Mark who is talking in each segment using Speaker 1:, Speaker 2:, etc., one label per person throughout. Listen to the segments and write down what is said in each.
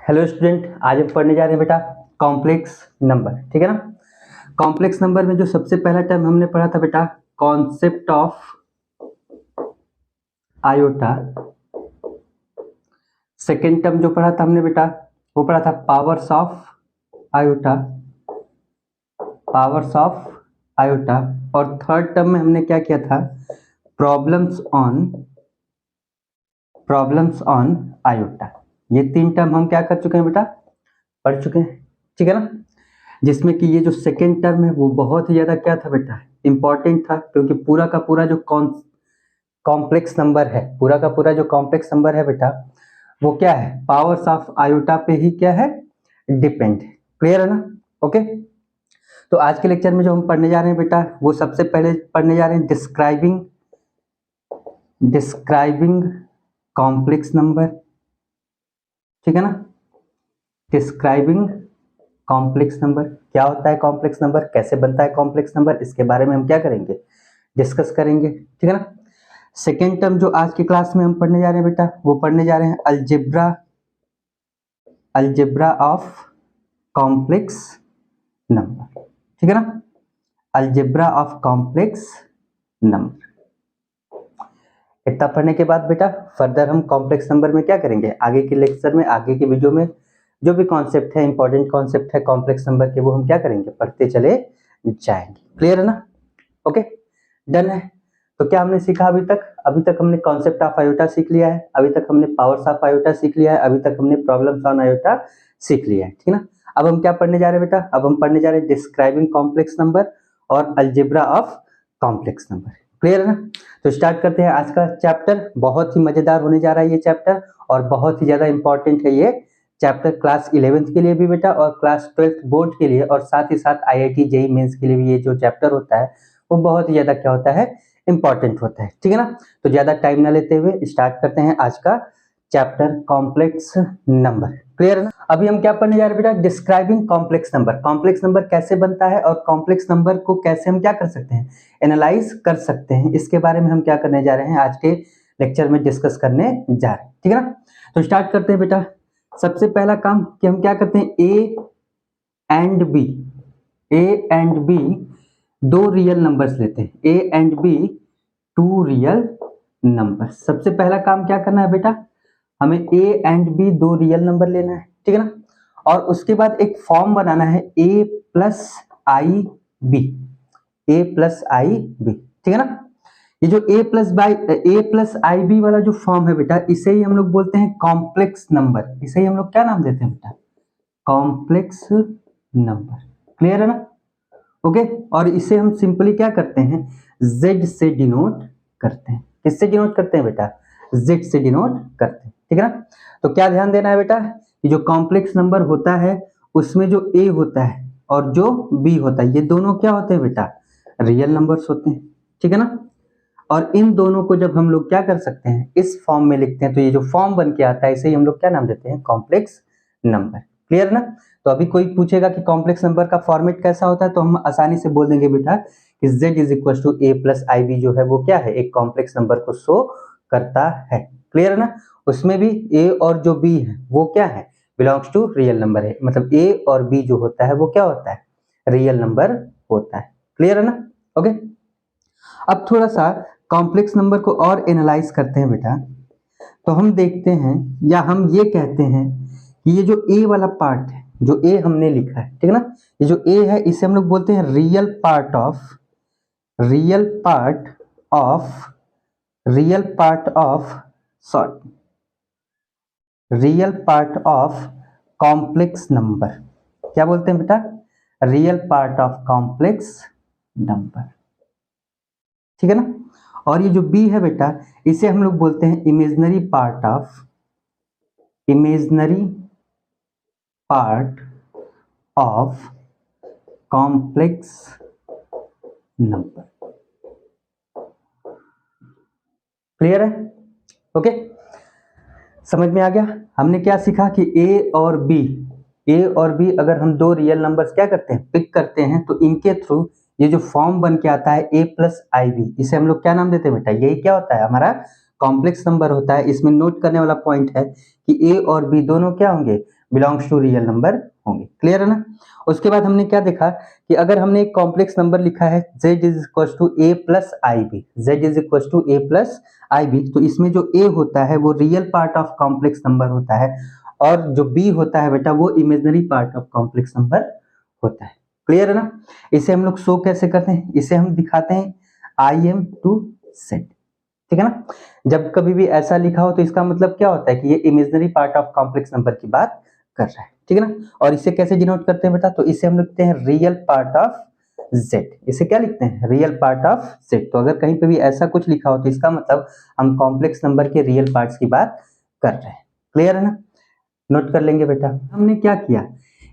Speaker 1: Hello student, आज हम पढ़ने जा रहे हैं बेटा कॉम्प्लेक्स नंबर। ठीक है ना। कॉम्प्लेक्स नंबर में जो सबसे पहला टर्म हमने पढ़ा था बेटा concept of iota. Second term जो पढ़ा था हमने बेटा वो पढ़ा था powers of iota, powers of iota. और थर्ड टर्म में हमने क्या किया था प्रॉब्लम्स ऑन आयोटा। ये तीन टर्म हम क्या कर चुके हैं बेटा, पढ़ चुके हैं। ठीक है ना। जिसमें कि ये जो सेकेंड टर्म है वो बहुत ही ज्यादा क्या था बेटा, इंपॉर्टेंट था, क्योंकि पूरा का पूरा जो कॉम्प्लेक्स नंबर है, पूरा का पूरा जो कॉम्प्लेक्स नंबर है बेटा वो क्या है, पावर्स ऑफ आयोटा पे ही क्या है, डिपेंड। क्लियर है ना। ओके। तो आज के लेक्चर में जो हम पढ़ने जा रहे हैं बेटा वो सबसे पहले पढ़ने जा रहे हैं डिस्क्राइबिंग कॉम्प्लेक्स नंबर। ठीक है ना। डिस्क्राइबिंग कॉम्प्लेक्स नंबर, क्या होता है कॉम्प्लेक्स नंबर, कैसे बनता है कॉम्प्लेक्स नंबर, इसके बारे में हम क्या करेंगे, डिस्कस करेंगे। ठीक है ना। सेकेंड टर्म जो आज की क्लास में हम पढ़ने जा रहे हैं बेटा वो पढ़ने जा रहे हैं अलजेब्रा ऑफ कॉम्प्लेक्स नंबर। ठीक है ना। Algebra of complex number. इतना पढ़ने के बाद बेटा फर्दर हम कॉम्प्लेक्स नंबर में क्या करेंगे, आगे के लेक्चर में, आगे के वीडियो में जो भी कॉन्सेप्ट है, इंपॉर्टेंट कॉन्सेप्ट है कॉम्प्लेक्स नंबर के, वो हम क्या करेंगे, पढ़ते चले जाएंगे। क्लियर है ना। ओके, डन है। तो क्या हमने सीखा अभी तक हमने कॉन्सेप्ट ऑफ आयोटा सीख लिया है, अभी तक हमने पावर्स ऑफ आयोटा सीख लिया है, अभी तक हमने प्रॉब्लम्स ऑन आयोटा सीख लिया है। ठीक है ना। अब हम क्या पढ़ने जा रहे हैं बेटा, अब हम पढ़ने जा रहे हैं डिस्क्राइबिंग कॉम्प्लेक्स नंबर और algebra of complex number. Clear है ना। तो स्टार्ट करते हैं आज का चैप्टर। बहुत ही मजेदार होने जा रहा है ये चैप्टर और बहुत ही ज्यादा इंपॉर्टेंट है ये चैप्टर क्लास 11th के लिए भी बेटा और क्लास 12th बोर्ड के लिए, और साथ ही साथ IIT JEE मेंस के लिए भी ये जो चैप्टर होता है वो बहुत ही ज्यादा क्या होता है, इंपॉर्टेंट होता है। ठीक है ना। तो ज्यादा टाइम ना लेते हुए स्टार्ट करते हैं आज का चैप्टर कॉम्प्लेक्स नंबर। क्लियर है ना। अभी हम क्या पढ़ने जा रहे हैं बेटा, describing complex number. Complex number कैसे बनता है और कॉम्प्लेक्स नंबर को कैसे हम क्या कर सकते हैं, एनालाइज कर सकते हैं, इसके बारे में हम क्या करने जा रहे हैं, आज के लेक्चर में डिस्कस करने जा रहे हैं। ठीक है ना। तो स्टार्ट करते हैं बेटा। सबसे पहला काम कि हम क्या करते हैं, ए एंड बी दो रियल नंबर्स लेते हैं, A and B two real number. सबसे पहला काम क्या करना है बेटा, हमें ए एंड बी दो रियल नंबर लेना है। ठीक है ना। और उसके बाद एक फॉर्म बनाना है ए plus I B, A plus I B. ठीक है ना। ये जो ए प्लस आई बी वाला जो फॉर्म है बेटा, इसे ही हम लोग बोलते हैं कॉम्प्लेक्स नंबर। इसे ही हम लोग क्या नाम देते हैं बेटा, कॉम्प्लेक्स नंबर। क्लियर है ना। ओके। और इसे हम सिंपली क्या करते हैं, z से डिनोट करते हैं। किससे डिनोट करते हैं बेटा, z से डिनोट करते हैं। ठीक है ना। तो क्या ध्यान देना है बेटा कि जो कॉम्प्लेक्स नंबर होता है उसमें जो a होता है और जो b होता है, ये दोनों क्या होते हैं बेटा, रियल नंबर्स होते हैं। ठीक है ना। और इन दोनों को जब हम लोग क्या कर सकते हैं, इस फॉर्म में लिखते हैं, तो ये जो फॉर्म बन के आता है इसे ही हम लोग क्या नाम देते हैं, कॉम्प्लेक्स नंबर। क्लियर ना। तो अभी कोई पूछेगा कि कॉम्प्लेक्स नंबर का फॉर्मेट कैसा होता है, तो हम आसानी से बोल देंगे बेटा कि z is equal to A plus I B जो है वो क्या है, एक कॉम्प्लेक्स नंबर को शो करता है। क्लियर है ना। उसमें भी a और जो b है वो क्या है, बिलोंग्स टू रियल नंबर है, मतलब a और b जो होता है वो क्या होता है, रियल नंबर होता है। क्लियर है ना। ओके। अब थोड़ा सा कॉम्प्लेक्स नंबर को और एनालाइज करते हैं बेटा। तो हम देखते हैं या हम ये कहते हैं कि ये जो ए वाला पार्ट है, जो ए हमने लिखा है, ठीक है ना, ये जो ए है इसे हम लोग बोलते हैं real part of real part of complex number. क्या बोलते हैं बेटा, real part of complex number. ठीक है ना। और ये जो बी है बेटा इसे हम लोग बोलते हैं imaginary part of complex number. Clear है। ओके। समझ में आ गया। हमने क्या सीखा कि ए और बी अगर हम दो रियल नंबर्स क्या करते हैं, पिक करते हैं, तो इनके थ्रू ये जो फॉर्म बन के आता है ए प्लस आई बी, इसे हम लोग क्या नाम देते हैं बेटा, यही क्या होता है, हमारा कॉम्प्लेक्स नंबर होता है। इसमें नोट करने वाला पॉइंट है कि ए और बी दोनों क्या होंगे, बिलोंग्स टू रियल नंबर होंगे। क्लियर है ना। उसके बाद हमने क्या देखा कि अगर हमने एक कॉम्प्लेक्स नंबर लिखा है z is equal to a plus I B, z is equal to a plus I B, तो इसमें जो a होता है वो real part of complex number होता है और जो b होता है बेटा वो imaginary part of complex number होता है। क्लियर है ना। इसे हम लोग शो कैसे करते हैं, इसे हम दिखाते हैं आई एम टू सेट, ठीक है ना। जब कभी भी ऐसा लिखा हो तो इसका मतलब क्या होता है कि ये imaginary part of complex number की बात कर रहा है, ठीक है ना। और इसे कैसे डिनोट करते हैं बेटा, तो इसे हम लिखते हैं रियल पार्ट ऑफ z। इसे क्या लिखते हैं, रियल पार्ट ऑफ z। तो अगर कहीं पे भी ऐसा कुछ लिखा हो तो इसका मतलब हम कॉम्प्लेक्स नंबर के रियल पार्ट्स की बात कर रहे हैं। क्लियर है ना, नोट कर लेंगे बेटा। हमने क्या किया,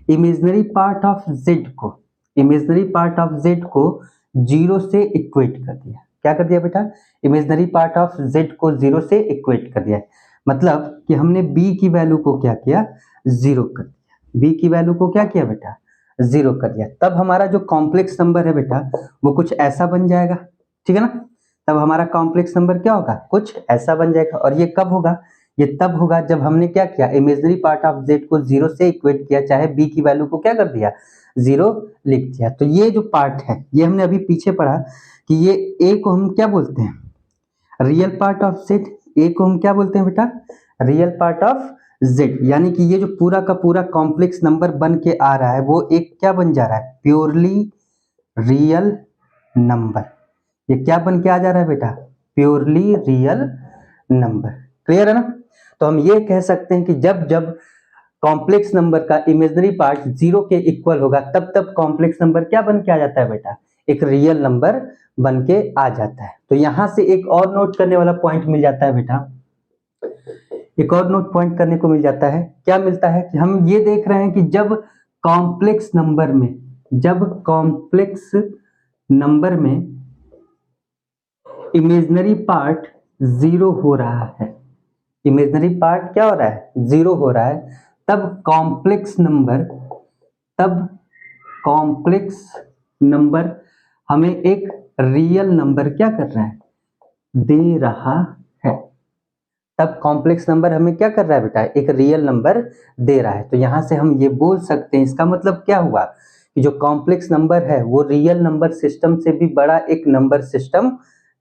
Speaker 1: इमेजिनरी पार्ट ऑफ z को, इमेजिनरी पार्ट ऑफ z को 0 से इक्वेट कर दिया। क्या कर दिया बेटा, इमेजिनरी पार्ट ऑफ z को 0 से इक्वेट कर दिया। मतलब कि हमने b की वैल्यू को क्या किया, 0 कर दिया। b की वैल्यू को क्या किया बेटा, 0 कर दिया। तब हमारा जो कॉम्प्लेक्स नंबर है बेटा वो कुछ ऐसा बन जाएगा, ठीक है ना। तब हमारा कॉम्प्लेक्स नंबर क्या होगा, कुछ ऐसा बन जाएगा। और ये कब होगा, ये तब होगा जब हमने क्या किया, इमेजिनरी पार्ट ऑफ z को 0 से इक्वेट किया, चाहे b की वैल्यू को क्या कर दिया, 0 लिख दिया। तो ये जो पार्ट है ये हमने अभी पीछे पढ़ा कि ये a को हम क्या बोलते हैं, real part of z। a को हम क्या बोलते हैं बेटा, रियल पार्ट ऑफ z। यानी कि ये जो पूरा का पूरा कॉम्प्लेक्स नंबर बन के आ रहा है वो एक क्या बन जा रहा है, प्योरली रियल नंबर। ये क्या बन के आ जा रहा है बेटा, प्योरली रियल नंबर। क्लियर है ना। तो हम ये कह सकते हैं कि जब जब कॉम्प्लेक्स नंबर का इमेजिनरी पार्ट 0 के इक्वल होगा तब तब कॉम्प्लेक्स नंबर क्या बन के आ जाता है बेटा, एक रियल नंबर बन के आ जाता है। तो यहां से एक और नोट करने वाला पॉइंट मिल जाता है बेटा, एक और नोट पॉइंट करने को मिल जाता है। क्या मिलता है कि हम ये देख रहे हैं कि जब कॉम्प्लेक्स नंबर में, जब कॉम्प्लेक्स नंबर में इमेजिनरी पार्ट 0 हो रहा है, इमेजिनरी पार्ट क्या हो रहा है, 0 हो रहा है, तब कॉम्प्लेक्स नंबर, तब कॉम्प्लेक्स नंबर हमें एक रियल नंबर क्या कर रहा है, दे रहा है। तब कॉम्प्लेक्स नंबर हमें क्या कर रहा है बेटा, एक रियल नंबर दे रहा है। तो यहां से हम ये बोल सकते हैं, इसका मतलब क्या हुआ कि जो कॉम्प्लेक्स नंबर है वो रियल नंबर सिस्टम से भी बड़ा एक नंबर सिस्टम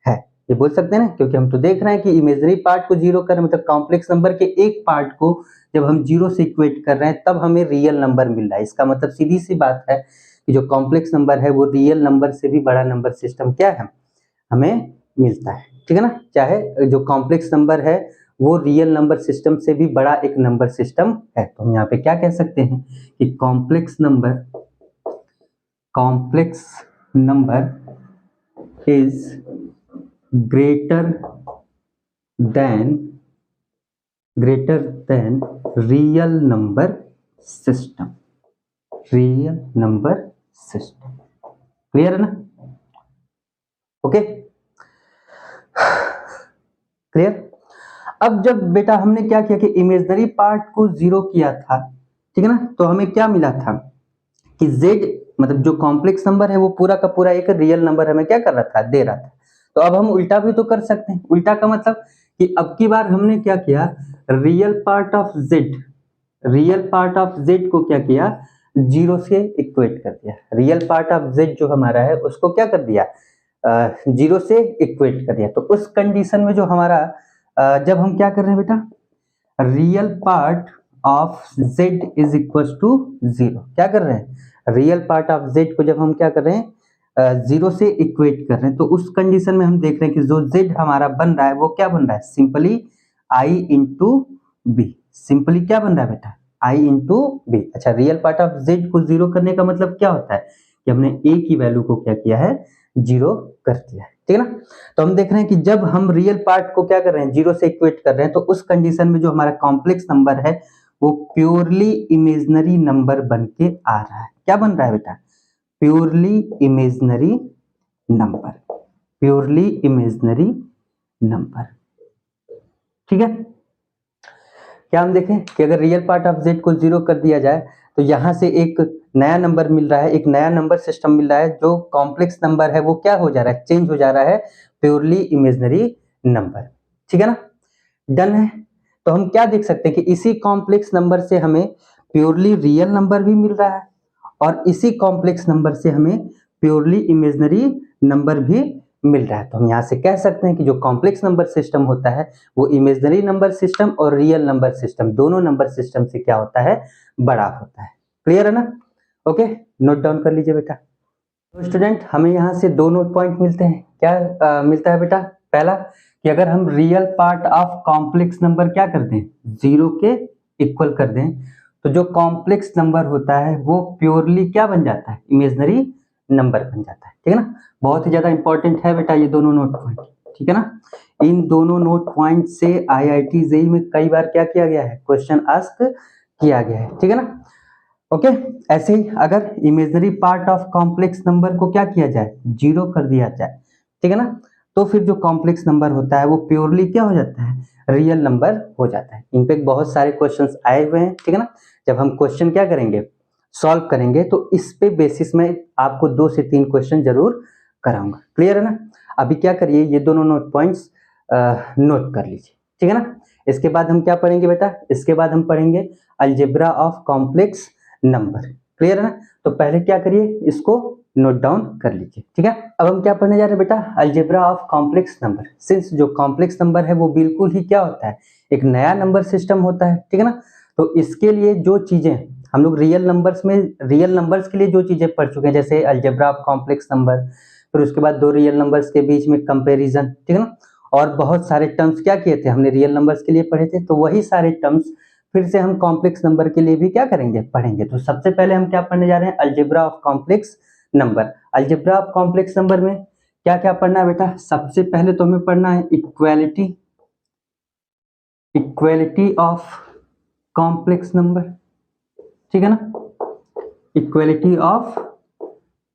Speaker 1: है। ये बोल सकते हैं ना, क्योंकि हम तो देख रहे हैं कि इमेजिनरी पार्ट को 0 कर, मतलब कॉम्प्लेक्स नंबर के एक पार्ट को जब हम 0 से इक्वेट कर रहे हैं तब हमें रियल नंबर मिल रहा है। इसका मतलब सीधी सी बात है कि जो कॉम्प्लेक्स नंबर है वो रियल नंबर से भी बड़ा नंबर सिस्टम क्या है, हमें मिलता है, ठीक है ना। चाहे जो कॉम्प्लेक्स नंबर है वो रियल नंबर सिस्टम से भी बड़ा एक नंबर सिस्टम है। तो हम यहाँ पे क्या कह सकते हैं कि complex number, complex number is greater than real number system, real number system. Clear है ना, ओके क्लियर। अब जब बेटा हमने क्या किया कि इमेजिनरी पार्ट को 0 किया था, ठीक है ना, तो हमें क्या मिला था कि z मतलब जो कॉम्प्लेक्स नंबर है वो पूरा का पूरा एक रियल नंबर हमें क्या कर रहा था, दे रहा था। तो अब हम उल्टा भी तो कर सकते हैं। उल्टा का मतलब कि अब की बार हमने क्या किया, real part of z, real part of z को क्या किया, 0 से इक्वेट कर दिया। रियल पार्ट ऑफ z जो हमारा है उसको क्या कर दिया, 0 से इक्वेट कर दिया। तो उस कंडीशन में जो हमारा जब हम क्या कर रहे हैं बेटा, real part of z is equal to 0, क्या कर रहे हैं, रियल पार्ट ऑफ z को जब हम क्या कर रहे हैं, 0 से इक्वेट कर रहे हैं, तो उस कंडीशन में हम देख रहे हैं कि जो z हमारा बन रहा है वो क्या बन रहा है, simply i into B. Simply क्या बन रहा है बेटा, i इंटू बी। अच्छा, रियल पार्ट ऑफ z को 0 करने का मतलब क्या होता है कि हमने a की वैल्यू को क्या किया है, 0 कर दिया है, ठीक है ना। तो हम देख रहे हैं कि जब हम रियल पार्ट को क्या कर रहे हैं, 0 से इक्वेट कर रहे हैं, तो उस कंडीशन में जो हमारा कॉम्प्लेक्स नंबर है वो प्योरली इमेजिनरी नंबर बन के आ रहा है। क्या बन रहा है बेटा, purely imaginary number, purely imaginary number, ठीक है। क्या हम देखें कि अगर रियल पार्ट ऑफ z को 0 कर दिया जाए तो यहां से एक नया नंबर मिल रहा है, एक नया नंबर सिस्टम मिल रहा है। जो कॉम्प्लेक्स नंबर है वो क्या हो जा रहा है, चेंज हो जा रहा है प्योरली इमेजिनरी नंबर, ठीक है ना। डन है। तो हम क्या देख सकते हैं कि इसी कॉम्प्लेक्स नंबर से हमें प्योरली रियल नंबर भी मिल रहा है और इसी कॉम्प्लेक्स नंबर से हमें प्योरली इमेजिनरी नंबर भी मिल रहा है। तो हम यहाँ से कह सकते हैं कि जो कॉम्प्लेक्स नंबर सिस्टम होता है वो इमेजिनरी नंबर सिस्टम और रियल नंबर सिस्टम दोनों नंबर सिस्टम से क्या होता है, बड़ा होता है। क्लियर है ना? ओके, नोट डाउन कर लीजिए बेटा। तो स्टूडेंट हमें यहाँ से दो नोट पॉइंट मिलते हैं। क्या मिलता है बेटा? पहला कि अगर हम real part of complex number क्या कर दें, जीरो के इक्वल कर दें, तो जो कॉम्प्लेक्स नंबर होता है वो प्योरली क्या बन जाता है, इमेजिनरी नंबर बन जाता है। ठीक है ना? बहुत ही ज्यादा इंपॉर्टेंट है बेटा ये दोनों नोट पॉइंट। ठीक है ना? इन दोनों नोट पॉइंट से IIT जेईई में कई बार क्या किया गया है, क्वेश्चन आस्क किया गया है। ठीक है ना? ओके, ऐसे ही अगर imaginary part of complex number को क्या किया जाए, जीरो कर दिया जाए, ठीक है ना, तो फिर जो कॉम्प्लेक्स नंबर होता है वो प्योरली क्या हो जाता है, रियल नंबर हो जाता है। इनफैक्ट बहुत सारे क्वेश्चंस आए हुए हैं। ठीक है ना? जब हम क्वेश्चन क्या करेंगे, सॉल्व करेंगे, तो इस पे बेसिस में आपको 2 से 3 क्वेश्चन जरूर कराऊंगा। क्लियर है ना? अभी क्या करिए, ये दोनों नोट पॉइंट्स नोट कर लीजिए। ठीक है ना? इसके बाद हम क्या पढ़ेंगे बेटा, इसके बाद हम पढ़ेंगे algebra of complex number. Clear है ना? तो पहले क्या करिए, इसको नोट डाउन कर लीजिए। ठीक है? अब हम क्या पढ़ने जा रहे हैं बेटा, algebra of complex number. Since जो कॉम्प्लेक्स नंबर है वो बिल्कुल ही क्या होता है, एक नया नंबर सिस्टम होता है। ठीक है ना? तो इसके लिए जो चीजें हम लोग रियल नंबर्स के लिए जो चीजें पढ़ चुके हैं, जैसे अलजेब्रा ऑफ कॉम्प्लेक्स नंबर, फिर उसके बाद दो रियल नंबर्स के बीच में कंपैरिजन, ठीक है ना, और बहुत सारे टर्म्स क्या किए थे हमने, रियल नंबर्स के लिए पढ़े थे। तो वही सारे टर्म्स फिर से हम कॉम्प्लेक्स नंबर के लिए भी क्या करेंगे, पढ़ेंगे। तो सबसे पहले हम क्या पढ़ने जा रहे हैं, algebra of complex number. Algebra of complex number में क्या क्या पढ़ना है बेटा, सबसे पहले तो हमें पढ़ना है इक्वालिटी ऑफ कॉम्प्लेक्स नंबर। ठीक है ना? Equality of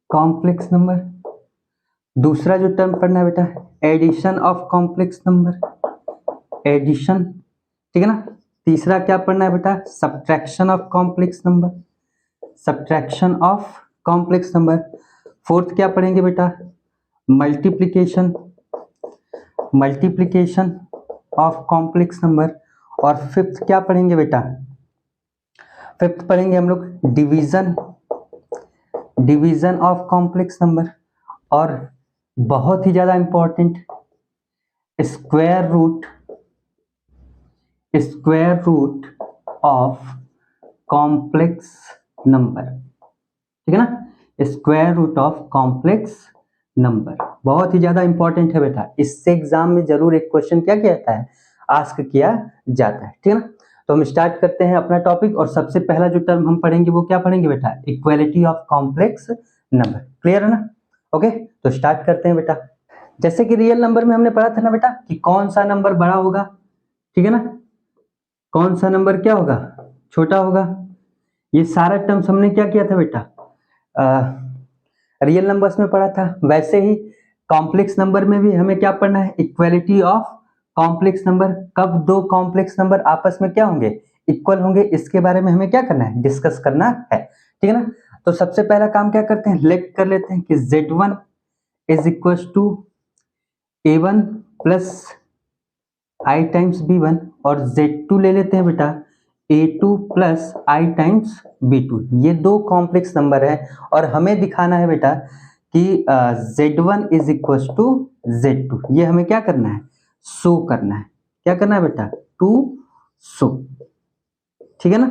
Speaker 1: complex number. दूसरा जो टर्म पढ़ना है बेटा, addition of complex number, addition. ठीक है ना? तीसरा क्या पढ़ना है बेटा, subtraction of complex number, subtraction of complex number. Fourth क्या पढ़ेंगे बेटा, मल्टीप्लिकेशन ऑफ कॉम्प्लेक्स नंबर। और फिफ्थ क्या पढ़ेंगे बेटा, फिफ्थ पढ़ेंगे हम लोग डिवीजन ऑफ कॉम्प्लेक्स नंबर। और बहुत ही ज्यादा important, square root of complex number. ठीक है ना? Square root of complex number बहुत ही ज्यादा इंपॉर्टेंट है बेटा। इससे एग्जाम में जरूर एक क्वेश्चन क्या किया जाता है, आस्क किया जाता है। ठीक है ना? तो हम स्टार्ट करते हैं अपना टॉपिक, और सबसे पहला जो टर्म हम पढ़ेंगे वो क्या पढ़ेंगे बेटा, equality of complex number. Clear है ना? ओके, तो स्टार्ट करते हैं बेटा। जैसे कि रियल नंबर में हमने पढ़ा था ना बेटा कि कौन सा नंबर बड़ा होगा, ठीक है ना, कौन सा नंबर क्या होगा, छोटा होगा। ये सारा टर्म्स हमने क्या किया था बेटा, रियल नंबर्स में पढ़ा था। वैसे ही कॉम्प्लेक्स नंबर में भी हमें क्या पढ़ना है, इक्वालिटी ऑफ कॉम्प्लेक्स नंबर। कब दो कॉम्प्लेक्स नंबर आपस में क्या होंगे, इक्वल होंगे, इसके बारे में हमें क्या करना है, डिस्कस करना है। ठीक है ना? तो सबसे पहला काम क्या करते हैं, लेट कर लेते हैं कि Z1 is equal to A1 plus I times B1, और Z2 ले लेते हैं बेटा A2 plus I times B2। ये दो कॉम्प्लेक्स नंबर है और हमें दिखाना है बेटा कि Z1 is equal to Z2। ये हमें क्या करना है, शो करना है। क्या करना है बेटा, टू शो। ठीक है ना?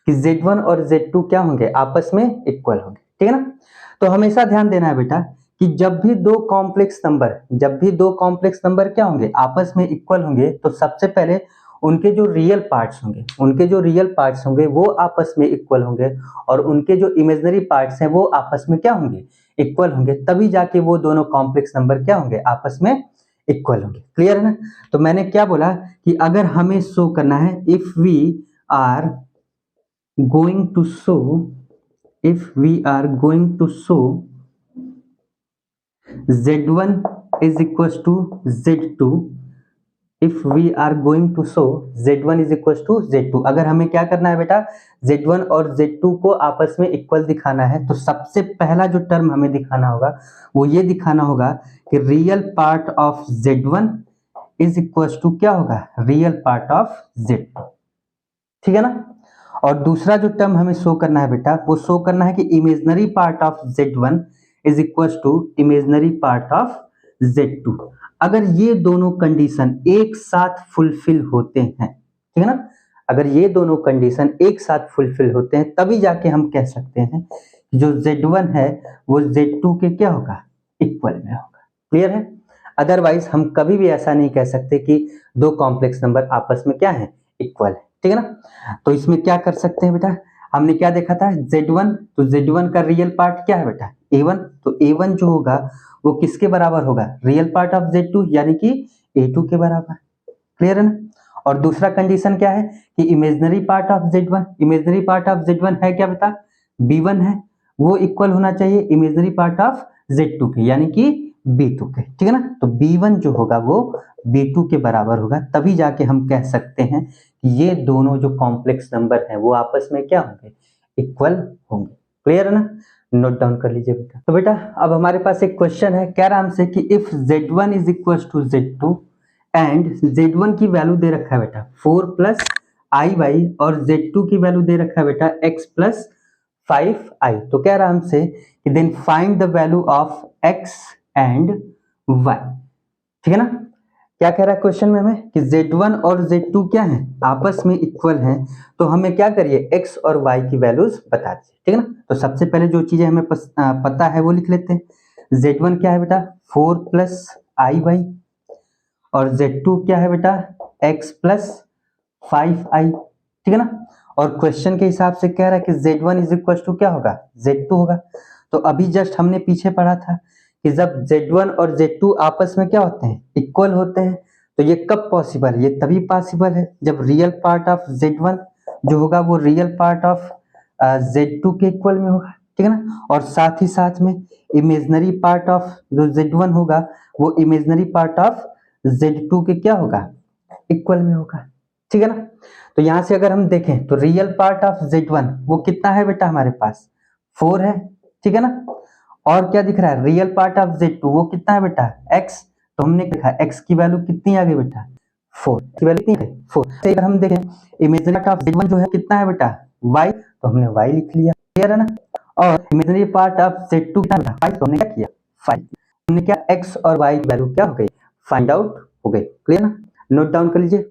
Speaker 1: कि Z1 और Z2 क्या होंगे, आपस में इक्वल होंगे। ठीक है ना? तो हमेशा ध्यान देना है बेटा कि जब भी दो कॉम्प्लेक्स नंबर क्या होंगे, आपस में इक्वल होंगे, तो सबसे पहले उनके जो रियल पार्ट्स होंगे वो आपस में इक्वल होंगे, और उनके जो इमेजिनरी पार्ट्स हैं वो आपस में क्या होंगे, इक्वल होंगे। तभी जाके वो दोनों कॉम्प्लेक्स नंबर क्या होंगे, आपस में इक्वल होंगे। क्लियर है ना? तो मैंने क्या बोला कि अगर हमें शो करना है, if we are going to show Z1 is equals to Z2, if we are going to show Z1 is equals to Z2, अगर हमें क्या करना है बेटा, Z1 और Z2 को आपस में इक्वल दिखाना है, तो सबसे पहला जो टर्म हमें दिखाना होगा वो ये दिखाना होगा कि real part of Z1 is equals to क्या होगा, रियल पार्ट ऑफ Z2। ठीक है ना? और दूसरा जो टर्म हमें शो करना है बेटा, वो शो करना है कि imaginary part of Z1 is equal to imaginary part of Z2। अगर ये दोनों कंडीशन एक साथ फुलफिल होते हैं, ठीक है ना, अगर ये दोनों कंडीशन एक साथ फुलफिल होते हैं तभी जाके हम कह सकते हैं कि जो Z1 है वो Z2 के क्या होगा, इक्वल में होगा। क्लियर है? अदरवाइज हम कभी भी ऐसा नहीं कह सकते कि दो कॉम्प्लेक्स नंबर आपस में क्या है, इक्वल है। ठीक है ना? तो इसमें क्या कर सकते हैं बेटा, हमने क्या देखा था, Z1, तो Z1 का रियल पार्ट क्या है बेटा, A1, तो A1 जो होगा वो किसके बराबर होगा, रियल पार्ट ऑफ Z2 यानी कि A2 के बराबर। क्लियर है ना? और दूसरा कंडीशन क्या है कि imaginary part of Z1, imaginary part of Z1 है क्या बेटा, B1 है, वो इक्वल होना चाहिए इमेजनरी पार्ट ऑफ Z2 के यानी कि B2 के। ठीक है ना? तो B1 जो होगा वो B2 के बराबर होगा, तभी जाके हम कह सकते हैं कि ये दोनों जो कॉम्प्लेक्स नंबर हैं वो आपस में क्या होंगे, इक्वल होंगे। क्लियर है ना? नोट डाउन कर लीजिए बेटा। तो बेटा अब हमारे पास एक क्वेश्चन है, कह रहा हमसे कि if Z1 is equal to Z2 and Z1 की वैल्यू दे रखा है बेटा 4 प्लस IY और Z2 की वैल्यू दे रखा है बेटा X प्लस 5I। तो कह रहा हमसे कि then find the value of X and Y। ठीक है ना? क्या कह रहा है क्वेश्चन में हमें कि Z1 और Z2 क्या है, आपस में इक्वल हैं, तो हमें क्या करिए, X और Y की वैल्यूज बता दीजिए। ठीक है ना? तो सबसे पहले जो चीजें हमें पता है वो लिख लेते हैं। Z1 क्या है बेटा 4 प्लस IY और Z2 क्या है बेटा X प्लस 5I। ठीक है ना? और क्वेश्चन के हिसाब से कह रहा है कि Z1 इज इक्वल टू क्या होगा, Z2 होगा। तो अभी जस्ट हमने पीछे पढ़ा था कि जब Z1 और Z2 आपस में क्या होते हैं, इक्वल होते हैं। तो ये कब पॉसिबल है, ये तभी पॉसिबल है जब रियल पार्ट ऑफ Z1 जो होगा वो रियल पार्ट ऑफ Z2 के इक्वल में होगा। ठीक है ना? और साथ ही साथ में इमेजनरी पार्ट ऑफ जो Z1 होगा वो इमेजनरी पार्ट ऑफ Z2 के क्या होगा, इक्वल में होगा। ठीक है ना? तो यहां से अगर हम देखें तो रियल पार्ट ऑफ Z1 वो कितना है बेटा, हमारे पास 4 है। ठीक है ना? और क्या दिख रहा है, रियल पार्ट ऑफ Z2 वो कितना है बेटा X। तो हमने लिखा X की वैल्यू कितनी आ गई बेटा 4 की वैल्यू कितनी है 4। तो अगर हम देखें इमेजिनरी पार्ट ऑफ Z1 जो है कितना है बेटा Y, तो हमने Y लिख लिया। क्लियर है ना? और इमेजिनरी पार्ट ऑफ Z2 कितना बेटा 5, तो हमने क्या किया 5। हमने क्या X और Y की वैल्यू क्या हो गई, फाइंड आउट हो गई। क्लियर ना? नोट डाउन कर लीजिए।